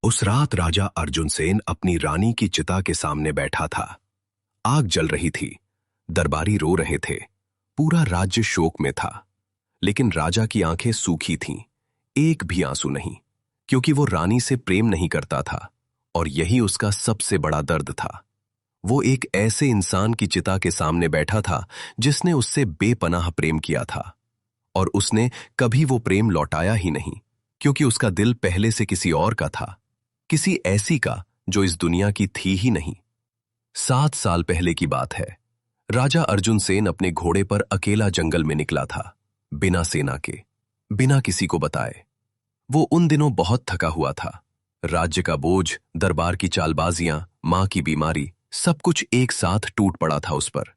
उस रात राजा अर्जुन सेन अपनी रानी की चिता के सामने बैठा था। आग जल रही थी, दरबारी रो रहे थे, पूरा राज्य शोक में था। लेकिन राजा की आंखें सूखी थीं, एक भी आंसू नहीं, क्योंकि वो रानी से प्रेम नहीं करता था और यही उसका सबसे बड़ा दर्द था। वो एक ऐसे इंसान की चिता के सामने बैठा था जिसने उससे बेपनाह प्रेम किया था और उसने कभी वो प्रेम लौटाया ही नहीं, क्योंकि उसका दिल पहले से किसी और का था, किसी ऐसी का जो इस दुनिया की थी ही नहीं। 7 साल पहले की बात है। राजा अर्जुन सेन अपने घोड़े पर अकेला जंगल में निकला था, बिना सेना के, बिना किसी को बताए। वो उन दिनों बहुत थका हुआ था। राज्य का बोझ, दरबार की चालबाजियां, मां की बीमारी, सब कुछ एक साथ टूट पड़ा था उस पर।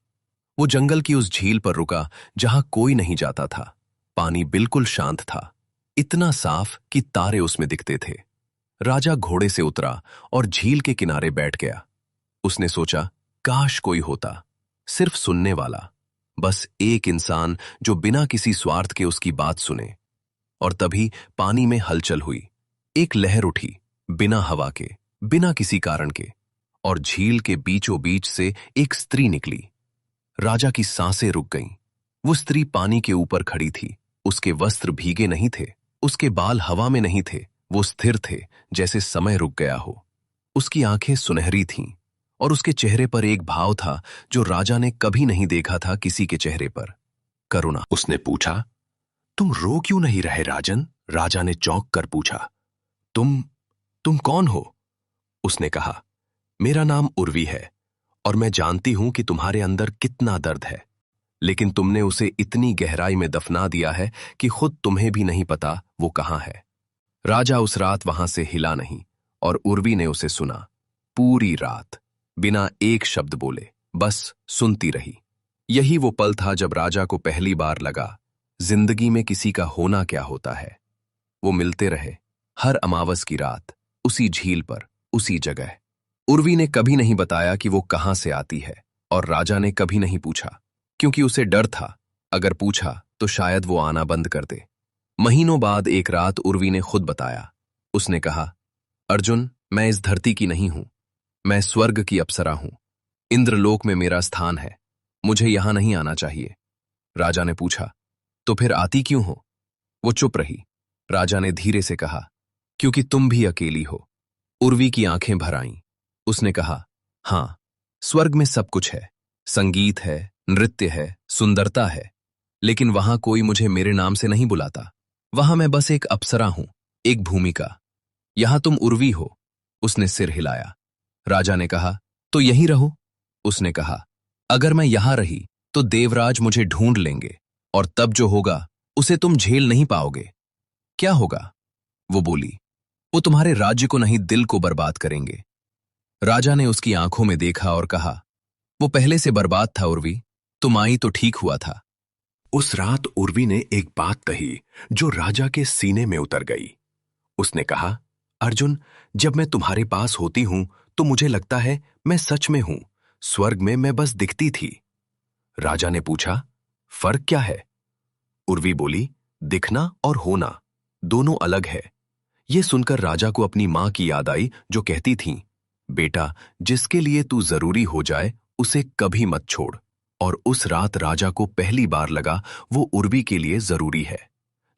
वो जंगल की उस झील पर रुका जहां कोई नहीं जाता था। पानी बिल्कुल शांत था, इतना साफ कि तारे उसमें दिखते थे। राजा घोड़े से उतरा और झील के किनारे बैठ गया। उसने सोचा, काश कोई होता, सिर्फ सुनने वाला, बस एक इंसान जो बिना किसी स्वार्थ के उसकी बात सुने। और तभी पानी में हलचल हुई। एक लहर उठी, बिना हवा के, बिना किसी कारण के, और झील के बीचों बीच से एक स्त्री निकली। राजा की सांसें रुक गईं। वो स्त्री पानी के ऊपर खड़ी थी। उसके वस्त्र भीगे नहीं थे, उसके बाल हवा में नहीं थे, वो स्थिर थे, जैसे समय रुक गया हो। उसकी आंखें सुनहरी थीं और उसके चेहरे पर एक भाव था जो राजा ने कभी नहीं देखा था किसी के चेहरे पर, करुणा। उसने पूछा, तुम रो क्यों नहीं रहे राजन? राजा ने चौंक कर पूछा। तुम कौन हो? उसने कहा, मेरा नाम उर्वी है और मैं जानती हूं कि तुम्हारे अंदर कितना दर्द है, लेकिन तुमने उसे इतनी गहराई में दफना दिया है कि खुद तुम्हें भी नहीं पता वो कहां है। राजा उस रात वहां से हिला नहीं और उर्वी ने उसे सुना, पूरी रात, बिना एक शब्द बोले, बस सुनती रही। यही वो पल था जब राजा को पहली बार लगा, जिंदगी में किसी का होना क्या होता है। वो मिलते रहे, हर अमावस की रात, उसी झील पर, उसी जगह। उर्वी ने कभी नहीं बताया कि वो कहां से आती है, और राजा ने कभी नहीं पूछा, क्योंकि उसे डर था, अगर पूछा तो शायद वो आना बंद कर दे। महीनों बाद एक रात उर्वी ने खुद बताया। उसने कहा, अर्जुन, मैं इस धरती की नहीं हूं, मैं स्वर्ग की अप्सरा हूं। इंद्रलोक में मेरा स्थान है, मुझे यहां नहीं आना चाहिए। राजा ने पूछा, तो फिर आती क्यों हो? वो चुप रही। राजा ने धीरे से कहा, क्योंकि तुम भी अकेली हो। उर्वी की आंखें भर आईं। उसने कहा, हां, स्वर्ग में सब कुछ है, संगीत है, नृत्य है, सुंदरता है, लेकिन वहां कोई मुझे मेरे नाम से नहीं बुलाता। वहां मैं बस एक अप्सरा हूं, एक भूमिका। यहां तुम उर्वी हो। उसने सिर हिलाया। राजा ने कहा, तो यहीं रहो। उसने कहा, अगर मैं यहां रही तो देवराज मुझे ढूंढ लेंगे, और तब जो होगा उसे तुम झेल नहीं पाओगे। क्या होगा? वो बोली, वो तुम्हारे राज्य को नहीं, दिल को बर्बाद करेंगे। राजा ने उसकी आंखों में देखा और कहा, वो पहले से बर्बाद था उर्वी, तुम आई तो ठीक हुआ था। उस रात उर्वी ने एक बात कही जो राजा के सीने में उतर गई। उसने कहा, अर्जुन, जब मैं तुम्हारे पास होती हूं तो मुझे लगता है मैं सच में हूं, स्वर्ग में मैं बस दिखती थी। राजा ने पूछा, फर्क क्या है? उर्वी बोली, दिखना और होना दोनों अलग है। यह सुनकर राजा को अपनी मां की याद आई, जो कहती थीं, बेटा, जिसके लिए तू जरूरी हो जाए उसे कभी मत छोड़। और उस रात राजा को पहली बार लगा वो उर्वी के लिए जरूरी है।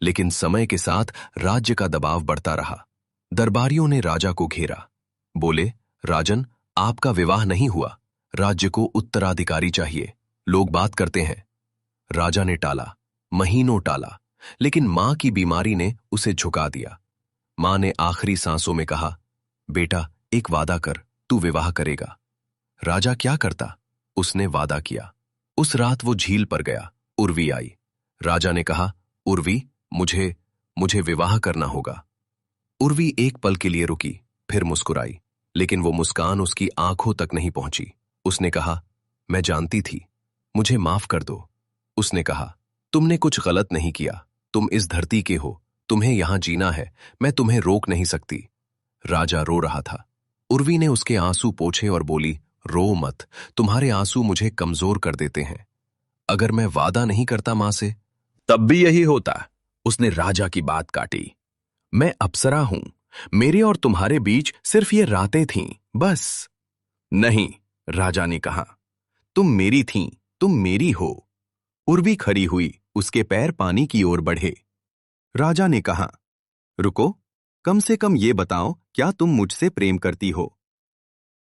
लेकिन समय के साथ राज्य का दबाव बढ़ता रहा। दरबारियों ने राजा को घेरा। बोले, राजन, आपका विवाह नहीं हुआ, राज्य को उत्तराधिकारी चाहिए, लोग बात करते हैं। राजा ने टाला, महीनों टाला, लेकिन मां की बीमारी ने उसे झुका दिया। मां ने आखिरी सांसों में कहा, बेटा, एक वादा कर, तू विवाह करेगा। राजा क्या करता? उसने वादा किया। उस रात वो झील पर गया। उर्वी आई। राजा ने कहा, उर्वी, मुझे विवाह करना होगा। उर्वी एक पल के लिए रुकी, फिर मुस्कुराई, लेकिन वो मुस्कान उसकी आंखों तक नहीं पहुंची। उसने कहा, मैं जानती थी, मुझे माफ कर दो। उसने कहा, तुमने कुछ गलत नहीं किया, तुम इस धरती के हो, तुम्हें यहां जीना है, मैं तुम्हें रोक नहीं सकती। राजा रो रहा था। उर्वी ने उसके आंसू पोंछे और बोली, रो मत, तुम्हारे आंसू मुझे कमजोर कर देते हैं। अगर मैं वादा नहीं करता मां से? तब भी यही होता। उसने राजा की बात काटी। मैं अप्सरा हूं, मेरे और तुम्हारे बीच सिर्फ ये रातें थीं, बस। नहीं, राजा ने कहा, तुम मेरी थीं, तुम मेरी हो। उर्वी खड़ी हुई, उसके पैर पानी की ओर बढ़े। राजा ने कहा, रुको, कम से कम ये बताओ, क्या तुम मुझसे प्रेम करती हो?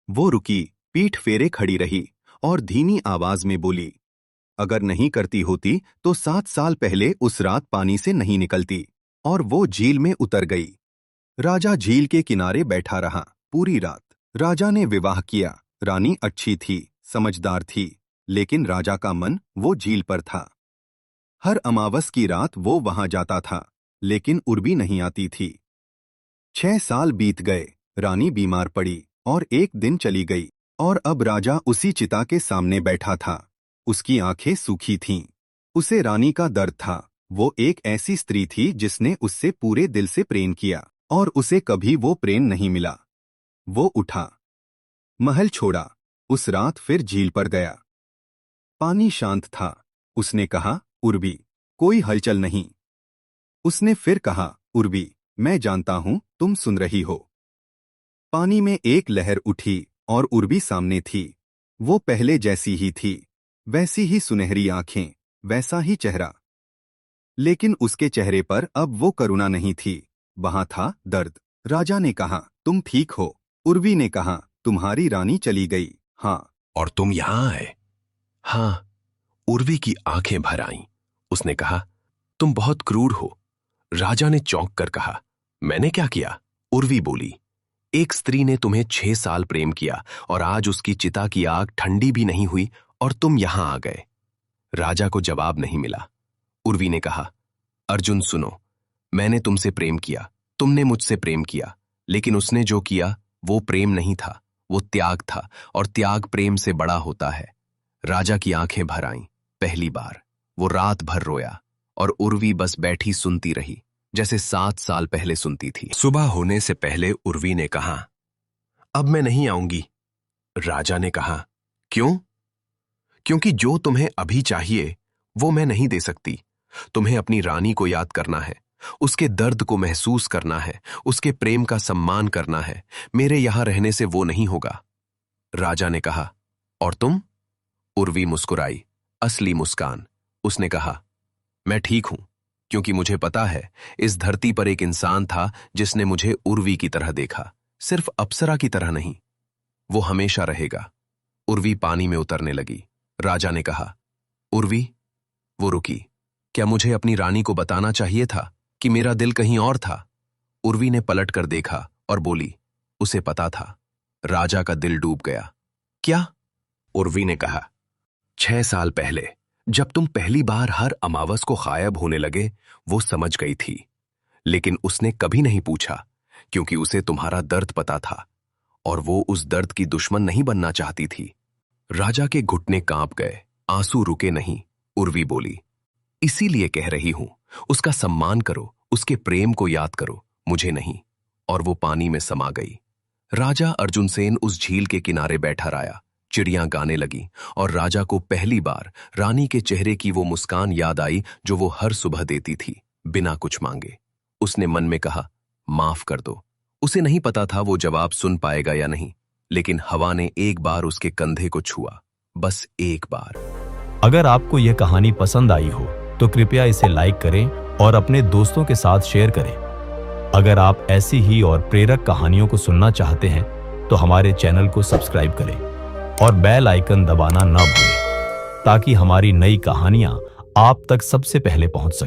वो रुकी, पीठ फेरे खड़ी रही और धीमी आवाज में बोली, अगर नहीं करती होती तो 7 साल पहले उस रात पानी से नहीं निकलती। और वो झील में उतर गई। राजा झील के किनारे बैठा रहा पूरी रात। राजा ने विवाह किया। रानी अच्छी थी, समझदार थी, लेकिन राजा का मन वो झील पर था। हर अमावस की रात वो वहां जाता था, लेकिन उर्वी नहीं आती थी। 6 साल बीत गए। रानी बीमार पड़ी और एक दिन चली गई। और अब राजा उसी चिता के सामने बैठा था। उसकी आंखें सूखी थीं। उसे रानी का दर्द था। वो एक ऐसी स्त्री थी जिसने उससे पूरे दिल से प्रेम किया, और उसे कभी वो प्रेम नहीं मिला। वो उठा, महल छोड़ा, उस रात फिर झील पर गया। पानी शांत था। उसने कहा, उर्वी, कोई हलचल नहीं। उसने फिर कहा, उर्वी, मैं जानता हूं तुम सुन रही हो। पानी में एक लहर उठी और उर्वी सामने थी। वो पहले जैसी ही थी, वैसी ही सुनहरी आंखें, वैसा ही चेहरा। लेकिन उसके चेहरे पर अब वो करुणा नहीं थी, वहां था दर्द। राजा ने कहा, तुम ठीक हो? उर्वी ने कहा, तुम्हारी रानी चली गई। हाँ। और तुम यहां आए? हाँ। उर्वी की आंखें भर आईं। उसने कहा, तुम बहुत क्रूर हो। राजा ने चौंक कर कहा, मैंने क्या किया? उर्वी बोली, एक स्त्री ने तुम्हें 6 साल प्रेम किया और आज उसकी चिता की आग ठंडी भी नहीं हुई और तुम यहां आ गए। राजा को जवाब नहीं मिला। उर्वी ने कहा, अर्जुन सुनो, मैंने तुमसे प्रेम किया, तुमने मुझसे प्रेम किया, लेकिन उसने जो किया वो प्रेम नहीं था, वो त्याग था, और त्याग प्रेम से बड़ा होता है। राजा की आंखें भर आईं। पहली बार वो रात भर रोया और उर्वी बस बैठी सुनती रही, जैसे 7 साल पहले सुनती थी। सुबह होने से पहले उर्वी ने कहा, अब मैं नहीं आऊंगी। राजा ने कहा, क्यों? क्योंकि जो तुम्हें अभी चाहिए वो मैं नहीं दे सकती। तुम्हें अपनी रानी को याद करना है, उसके दर्द को महसूस करना है, उसके प्रेम का सम्मान करना है। मेरे यहां रहने से वो नहीं होगा। राजा ने कहा, और तुम? उर्वी मुस्कुराई, असली मुस्कान। उसने कहा, मैं ठीक हूं, क्योंकि मुझे पता है इस धरती पर एक इंसान था जिसने मुझे उर्वी की तरह देखा, सिर्फ अप्सरा की तरह नहीं। वो हमेशा रहेगा। उर्वी पानी में उतरने लगी। राजा ने कहा, उर्वी। वो रुकी। क्या मुझे अपनी रानी को बताना चाहिए था कि मेरा दिल कहीं और था? उर्वी ने पलट कर देखा और बोली, उसे पता था। राजा का दिल डूब गया। क्या? उर्वी ने कहा, 6 साल पहले जब तुम पहली बार हर अमावस को गायब होने लगे, वो समझ गई थी, लेकिन उसने कभी नहीं पूछा, क्योंकि उसे तुम्हारा दर्द पता था और वो उस दर्द की दुश्मन नहीं बनना चाहती थी। राजा के घुटने कांप गए, आंसू रुके नहीं। उर्वी बोली, इसीलिए कह रही हूं, उसका सम्मान करो, उसके प्रेम को याद करो, मुझे नहीं। और वो पानी में समा गई। राजा अर्जुन सेन उस झील के किनारे बैठा रहा। चिड़ियां गाने लगी और राजा को पहली बार रानी के चेहरे की वो मुस्कान याद आई जो वो हर सुबह देती थी, बिना कुछ मांगे। उसने मन में कहा, माफ कर दो। उसे नहीं पता था वो जवाब सुन पाएगा या नहीं, लेकिन हवा ने एक बार उसके कंधे को छुआ, बस एक बार। अगर आपको यह कहानी पसंद आई हो तो कृपया इसे लाइक करें और अपने दोस्तों के साथ शेयर करें। अगर आप ऐसी ही और प्रेरक कहानियों को सुनना चाहते हैं तो हमारे चैनल को सब्सक्राइब करें और बेल आइकन दबाना ना भूलें, ताकि हमारी नई कहानियां आप तक सबसे पहले पहुंच सकें।